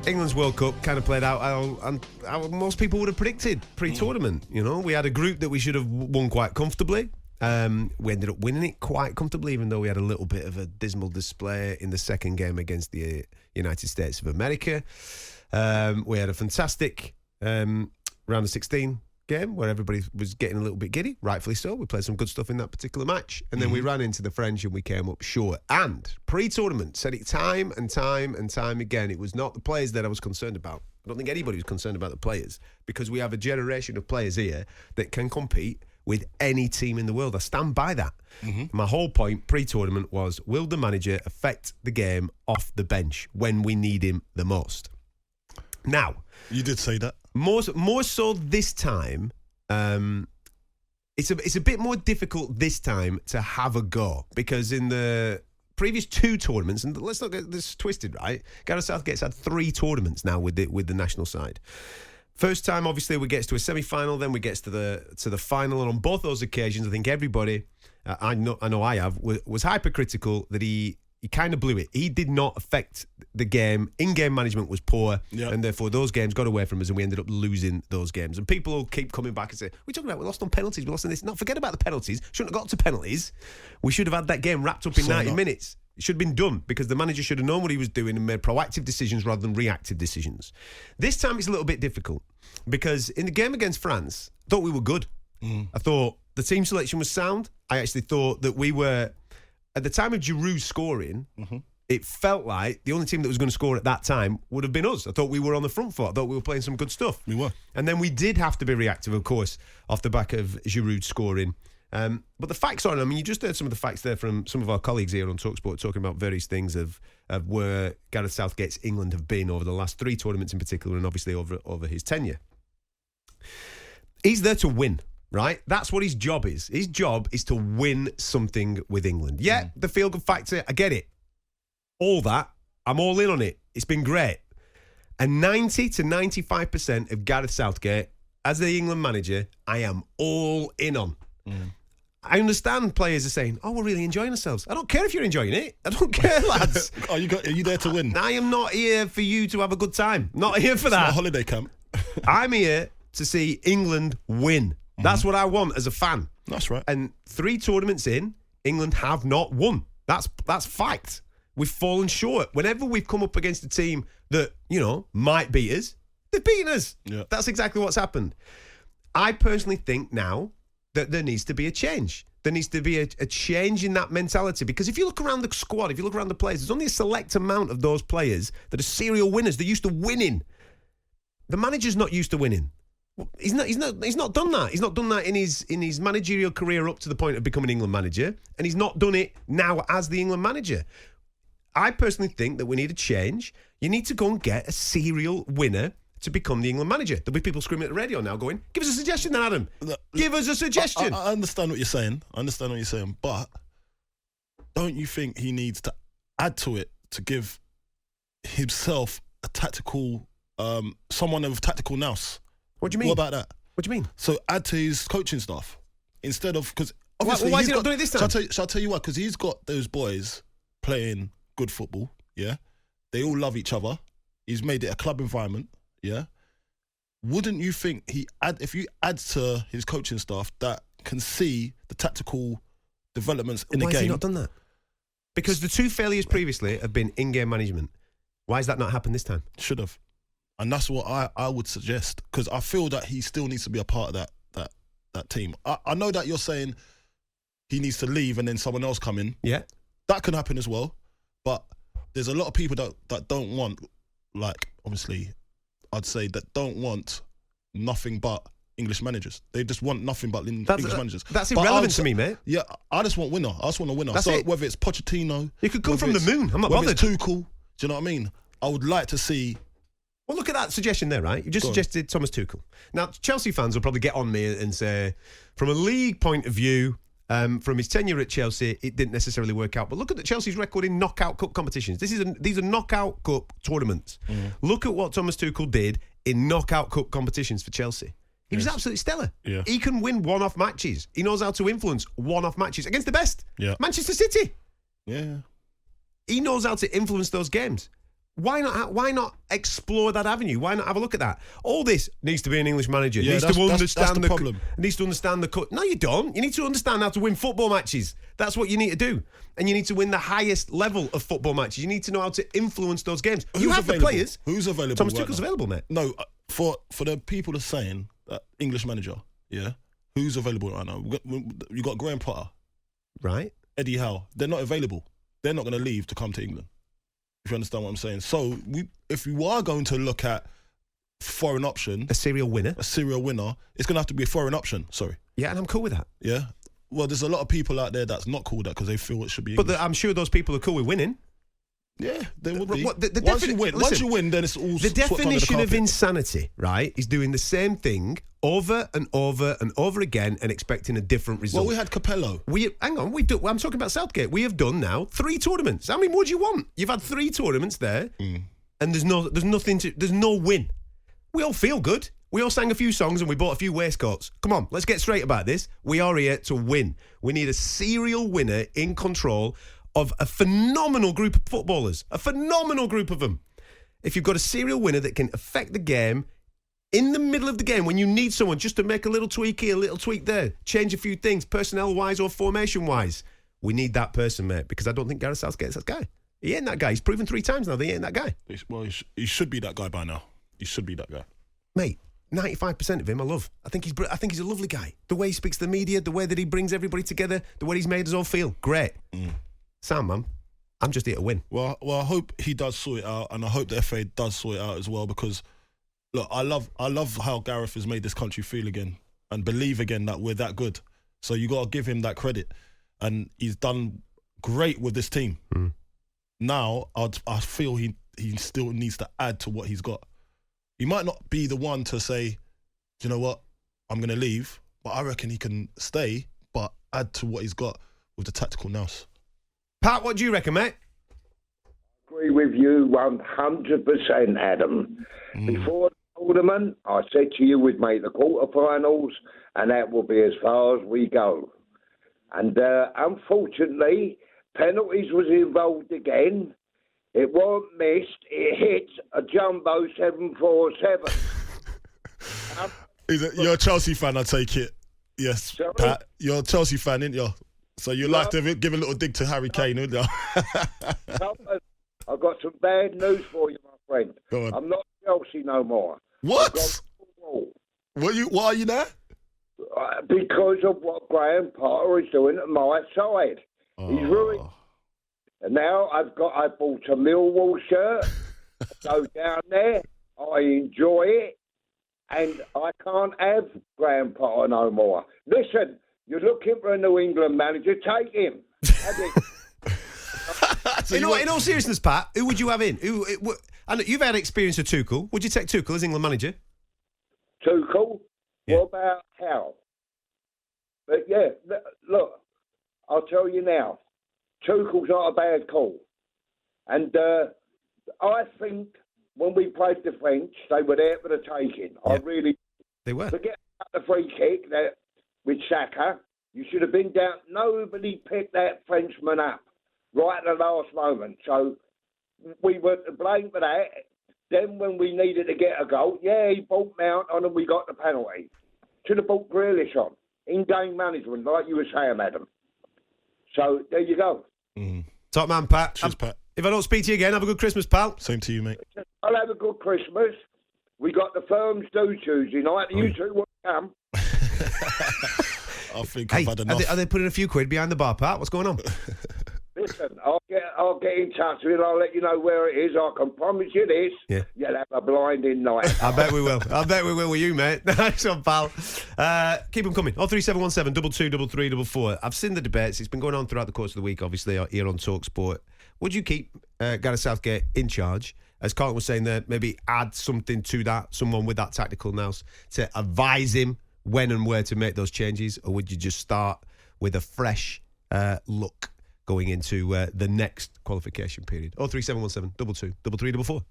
England's World Cup kind of played out how most people would have predicted pre-tournament. You know, we had a group that we should have won quite comfortably. We ended up winning it quite comfortably, even though we had a little bit of a dismal display in the second game against the United States of America. We had a fantastic round of 16 game where everybody was getting a little bit giddy, rightfully so. We played some good stuff in that particular match, and then we ran into the French and we came up short. And pre-tournament, said it time and time and time again, it was not the players that I was concerned about. I don't think anybody was concerned about the players, because we have a generation of players here that can compete with any team in the world. I stand by that. My whole point pre-tournament was, will the manager affect the game off the bench when we need him the most? Now, you did say that. More so this time, it's a bit more difficult this time to have a go, because in the previous two tournaments, and let's not get this twisted, right? Gareth Southgate's had 3 tournaments now with the national side. First time, obviously, we get to a semi-final, then we get to the final, and on both those occasions, I think everybody, I know I have, was hypercritical that he kind of blew it. He did not affect the game. In-game management was poor, and therefore those games got away from us, and we ended up losing those games. And people will keep coming back and say, we're talking about we lost on penalties, we lost on this. No, forget about the penalties. Shouldn't have got to penalties. We should have had that game wrapped up in 90 minutes. It should have been done, because the manager should have known what he was doing and made proactive decisions rather than reactive decisions. This time it's a little bit difficult, because in the game against France, I thought we were good. I thought the team selection was sound. I actually thought that we were, at the time of Giroud scoring, it felt like the only team that was going to score at that time would have been us. I thought we were on the front foot. I thought we were playing some good stuff. We were. And then we did have to be reactive, of course, off the back of Giroud scoring. But the facts are, I mean, you just heard some of the facts there from some of our colleagues here on talkSPORT talking about various things of where Gareth Southgate's England have been over the last 3 tournaments in particular, and obviously over his tenure. He's there to win, right? That's what his job is. His job is to win something with England. Yeah, the feel-good factor, I get it. All that, I'm all in on it. It's been great. And 90 to 95% of Gareth Southgate, as the England manager, I am all in on. I understand players are saying, we're really enjoying ourselves. I don't care if you're enjoying it. I don't care, lads. Are you there to win? I am not here for you to have a good time. Not here for that. It's not a holiday camp. I'm here to see England win. That's what I want as a fan. That's right. And 3 tournaments in, England have not won. That's fact. We've fallen short. Whenever we've come up against a team that, might beat us, they've beaten us. Yeah. That's exactly what's happened. I personally think now that there needs to be a change. There needs to be a change in that mentality, because if you look around the squad, if you look around the players, there's only a select amount of those players that are serial winners. They're used to winning. The manager's not used to winning. He's not done that. He's not done that in his managerial career up to the point of becoming England manager, and he's not done it now as the England manager. I personally think that we need a change. You need to go and get a serial winner to become the England manager. There'll be people screaming at the radio now going, give us a suggestion then, Adam. Give us a suggestion. I understand what you're saying. But don't you think he needs to add to it to give himself a tactical, someone of tactical nous? What do you mean? What about that? What do you mean? So add to his coaching staff instead of, because obviously why is he not doing it this time? Shall I tell you what? Because he's got those boys playing good football. Yeah, they all love each other. He's made it a club environment. Yeah, wouldn't you think if you add to his coaching staff that can see the tactical developments in the game? Why has he not done that? Because the 2 failures previously have been in-game management. Why has that not happened this time? Should have. And that's what I would suggest, because I feel that he still needs to be a part of that team. I know that you're saying he needs to leave and then someone else come in. Yeah. That can happen as well. But there's a lot of people that don't want, like, obviously, I'd say that don't want nothing but English managers. They just want nothing but English managers. That's irrelevant to me, mate. Yeah, I just want winner. I just want a winner. That's so it. Whether it's Pochettino... You could come from the moon. I'm not bothered. bothered. It's Tuchel. Do you know what I mean? I would like to see... Well, look at that suggestion there, right? You just suggested Thomas Tuchel. Now, Chelsea fans will probably get on me and say, from a league point of view, from his tenure at Chelsea, it didn't necessarily work out. But look at Chelsea's record in knockout cup competitions. These are knockout cup tournaments. Look at what Thomas Tuchel did in knockout cup competitions for Chelsea. He was absolutely stellar. Yeah. He can win one-off matches. He knows how to influence one-off matches against the best. Yeah. Manchester City. Yeah. He knows how to influence those games. Why not explore that avenue? Why not have a look at that? All this needs to be an English manager. Yeah, needs that's to understand the problem. Needs to understand the cut. No, you don't. You need to understand how to win football matches. That's what you need to do. And you need to win the highest level of football matches. You need to know how to influence those games. You have the players. Who's available? Thomas right Tuchel's now? available, mate. No, for the people that are saying that English manager, yeah, who's available right now? You got Graham Potter, right? Eddie Howe. They're not available. They're not going to leave to come to England. If you understand what I'm saying. So if we are going to look at foreign option, A serial winner. it's going to have to be a foreign option. Sorry. Yeah, and I'm cool with that. Yeah. Well, there's a lot of people out there that's not cool with that because they feel it should be English. But I'm sure those people are cool with winning. Yeah, they would be. Once you win, then it's all the swept under definition the of carpet. insanity, right, is doing the same thing over and over and over again and expecting a different result. Well, we had Capello. I'm talking about Southgate. We have done now 3 tournaments. How many more do you want? You've had 3 tournaments there, and there's no win. We all feel good. We all sang a few songs and we bought a few waistcoats. Come on, let's get straight about this. We are here to win. We need a serial winner in control of a phenomenal group of footballers. A phenomenal group of them. If you've got a serial winner that can affect the game in the middle of the game when you need someone just to make a little tweak here, a little tweak there, change a few things, personnel-wise or formation-wise, we need that person, mate, because I don't think Gareth Southgate's that guy. He ain't that guy. He's proven 3 times now that he ain't that guy. Well, he should be that guy by now. He should be that guy. Mate, 95% of him I love. I think he's a lovely guy. The way he speaks to the media, the way that he brings everybody together, the way he's made us all feel. Great. Sam, man, I'm just here to win. Well, I hope he does sort it out, and I hope the FA does sort it out as well. Because, look, I love how Gareth has made this country feel again and believe again that we're that good. So you got to give him that credit, and he's done great with this team. Now, I feel he still needs to add to what he's got. He might not be the one to say, you know what, I'm going to leave, but I reckon he can stay, but add to what he's got with the tactical nous. Pat, what do you reckon, mate? Agree with you 100%, Adam. Before the tournament, I said to you we'd make the quarterfinals, and that will be as far as we go. And unfortunately, penalties was involved again. It wasn't missed. It hit a jumbo 747. You're a Chelsea fan, I take it. Yes, Sorry? Pat. You're a Chelsea fan, ain't you? So you like to give a little dig to Harry Kane, wouldn't you? I've got some bad news for you, my friend. Go on. I'm not Chelsea no more. What? What are you there? Because of what Graham Potter is doing at my side. He's ruined. And now I bought a Millwall shirt. Go down there. I enjoy it. And I can't have Graham Potter no more. Listen, you're looking for a New England manager, take him. So in all seriousness, Pat, who would you have in? I know you've had experience with Tuchel. Would you take Tuchel as England manager? Tuchel? Yeah. What about how? But yeah, look, I'll tell you now. Tuchel's not a bad call. And I think when we played the French, they were there for the taking. Yeah. I really... They were. Forget about the free kick with Saka. You should have been down. Nobody picked that Frenchman up right at the last moment. So we were to blame for that. Then when we needed to get a goal, he brought Mount on and we got the penalty. Should have brought Grealish on. In-game management, like you were saying, Adam. So there you go. Top man, Pat. Cheers, Pat. If I don't speak to you again, have a good Christmas, pal. Same to you, mate. I'll have a good Christmas. We got the firms due Tuesday night. You two will come. I think I've had enough. Are they putting a few quid behind the bar, Pat? What's going on? Listen, I'll get in touch with you. I'll let you know where it is. I can promise you this. Yeah. You'll have a blinding night. I bet we will. I bet we will with you, mate. Nice one, pal. Keep them coming. 03717 22 33 44. I've seen the debates. It's been going on throughout the course of the week, obviously, here on talkSPORT. Would you keep Gareth Southgate in charge? As Carlton was saying there, maybe add something to that, someone with that tactical nous to advise him when and where to make those changes? Or would you just start with a fresh look going into the next qualification period? 03717 22 33 44.